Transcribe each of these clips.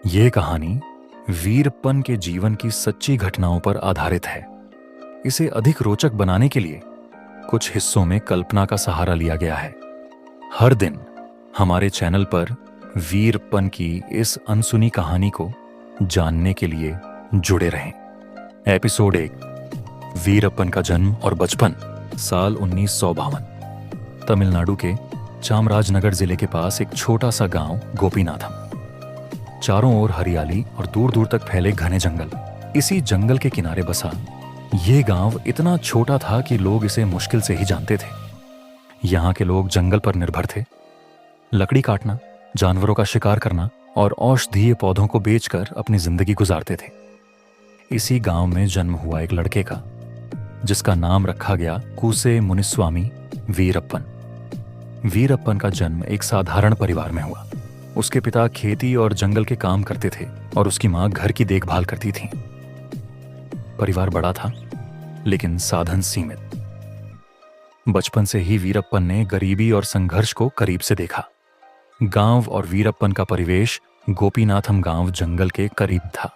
ये कहानी वीरप्पन के जीवन की सच्ची घटनाओं पर आधारित है। इसे अधिक रोचक बनाने के लिए कुछ हिस्सों में कल्पना का सहारा लिया गया है। हर दिन हमारे चैनल पर वीरप्पन की इस अनसुनी कहानी को जानने के लिए जुड़े रहें। एपिसोड 1, वीरप्पन का जन्म और बचपन। साल 1952। तमिलनाडु के चामराजनगर जिले के पास एक छोटा सा गांव गोपीनाथम। चारों ओर हरियाली और दूर दूर तक फैले घने जंगल। इसी जंगल के किनारे बसा ये गांव इतना छोटा था कि लोग इसे मुश्किल से ही जानते थे। यहाँ के लोग जंगल पर निर्भर थे। लकड़ी काटना, जानवरों का शिकार करना और औषधीय पौधों को बेचकर अपनी जिंदगी गुजारते थे। इसी गांव में जन्म हुआ एक लड़के का, जिसका नाम रखा गया कूसे मुनिस्वामी वीरप्पन। वीरप्पन का जन्म एक साधारण परिवार में हुआ। उसके पिता खेती और जंगल के काम करते थे और उसकी मां घर की देखभाल करती थी। परिवार बड़ा था, लेकिन साधन सीमित। बचपन से ही वीरप्पन ने गरीबी और संघर्ष को करीब से देखा। गांव और वीरप्पन का परिवेश गोपीनाथम गांव जंगल के करीब था।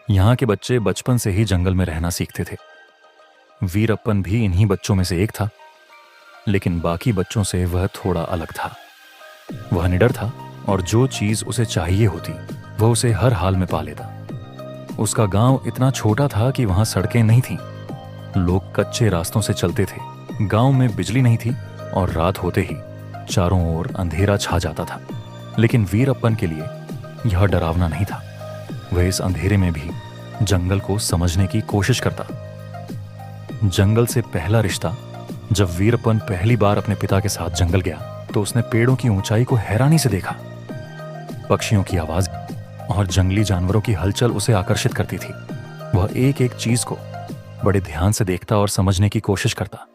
यहाँ के बच्चे बचपन से ही जंगल में रहना सीखते थे। वीरप्पन भी इन्हीं बच्चों में से एक था, लेकिन बाकी बच्चों से वह थोड़ा अलग था। वह निडर था और जो चीज उसे चाहिए होती वह उसे हर हाल में पा लेता। उसका गांव इतना छोटा था कि वहां सड़कें नहीं थीं। लोग कच्चे रास्तों से चलते थे। गांव में बिजली नहीं थी और रात होते ही चारों ओर अंधेरा छा जाता था। लेकिन वीरप्पन के लिए यह डरावना नहीं था। वह इस अंधेरे में भी जंगल को समझने की कोशिश करता। जंगल से पहला रिश्ता। जब वीरप्पन पहली बार अपने पिता के साथ जंगल गया तो उसने पेड़ों की ऊंचाई को हैरानी से देखा। पक्षियों की आवाज और जंगली जानवरों की हलचल उसे आकर्षित करती थी। वह एक एक चीज को बड़े ध्यान से देखता और समझने की कोशिश करता।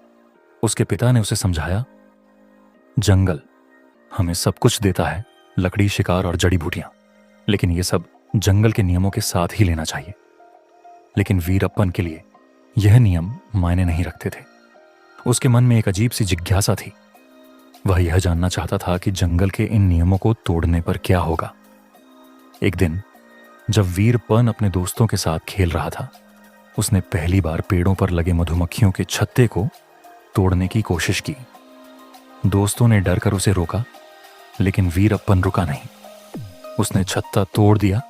उसके पिता ने उसे समझाया, जंगल हमें सब कुछ देता है, लकड़ी, शिकार और जड़ी बूटियां, लेकिन ये सब जंगल के नियमों के साथ ही लेना चाहिए। लेकिन वीरप्पन के लिए यह नियम मायने नहीं रखते थे। उसके मन में एक अजीब सी जिज्ञासा थी। वह यह जानना चाहता था कि जंगल के इन नियमों को तोड़ने पर क्या होगा। एक दिन जब वीरप्पन अपने दोस्तों के साथ खेल रहा था, उसने पहली बार पेड़ों पर लगे मधुमक्खियों के छत्ते को तोड़ने की कोशिश की। दोस्तों ने डर कर उसे रोका, लेकिन वीरप्पन रुका नहीं। उसने छत्ता तोड़ दिया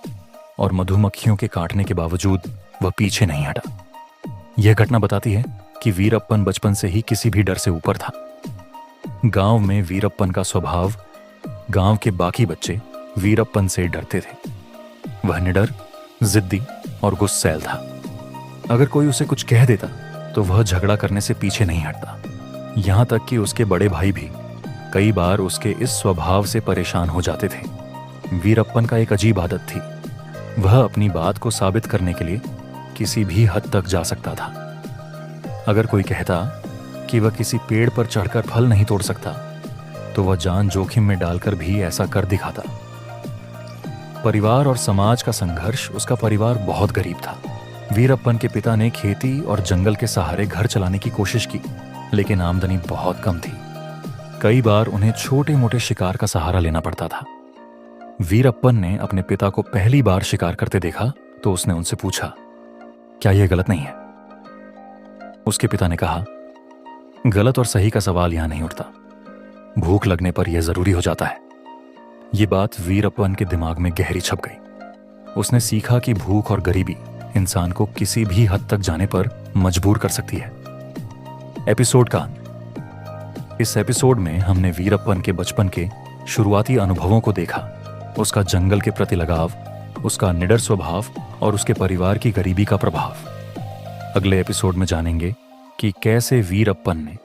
और मधुमक्खियों के काटने के बावजूद वह पीछे नहीं हटा। यह घटना बताती है कि वीरप्पन बचपन से ही किसी भी डर से ऊपर था। गांव में वीरप्पन का स्वभाव, गांव के बाकी बच्चे वीरप्पन से डरते थे। वह निडर, जिद्दी और गुस्सैल था। अगर कोई उसे कुछ कह देता तो वह झगड़ा करने से पीछे नहीं हटता। यहां तक कि उसके बड़े भाई भी कई बार उसके इस स्वभाव से परेशान हो जाते थे। वीरप्पन का एक अजीब आदत थी। वह अपनी बात को साबित करने के लिए किसी भी हद तक जा सकता था। अगर कोई कहता कि वह किसी पेड़ पर चढ़कर फल नहीं तोड़ सकता, तो वह जान जोखिम में डालकर भी ऐसा कर दिखाता। परिवार और समाज का संघर्ष। उसका परिवार बहुत गरीब था। वीरप्पन के पिता ने खेती और जंगल के सहारे घर चलाने की कोशिश की, लेकिन आमदनी बहुत कम थी। कई बार उन्हें छोटे मोटे शिकार का सहारा लेना पड़ता था। वीरप्पन ने अपने पिता को पहली बार शिकार करते देखा तो उसने उनसे पूछा, क्या यह गलत नहीं है? उसके पिता ने कहा, गलत और सही का सवाल यहां नहीं उठता। भूख लगने पर यह जरूरी हो जाता है। यह बात वीरप्पन के दिमाग में गहरी छप गई। उसने सीखा कि भूख और गरीबी इंसान को किसी भी हद तक जाने पर मजबूर कर सकती है। एपिसोड का अंत। इस एपिसोड में हमने वीरप्पन के बचपन के शुरुआती अनुभवों को देखा। उसका जंगल के प्रति लगाव, उसका निडर स्वभाव और उसके परिवार की गरीबी का प्रभाव। अगले एपिसोड में जानेंगे कि कैसे वीरप्पन ने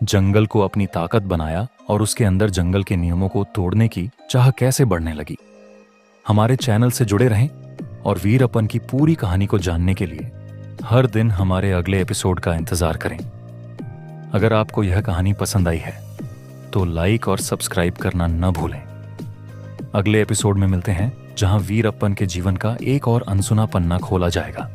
जंगल को अपनी ताकत बनाया और उसके अंदर जंगल के नियमों को तोड़ने की चाह कैसे बढ़ने लगी। हमारे चैनल से जुड़े रहें और वीरप्पन की पूरी कहानी को जानने के लिए हर दिन हमारे अगले एपिसोड का इंतजार करें। अगर आपको यह कहानी पसंद आई है तो लाइक और सब्सक्राइब करना न भूलें। अगले एपिसोड में मिलते हैं, जहां वीरप्पन के जीवन का एक और अनसुना पन्ना खोला जाएगा।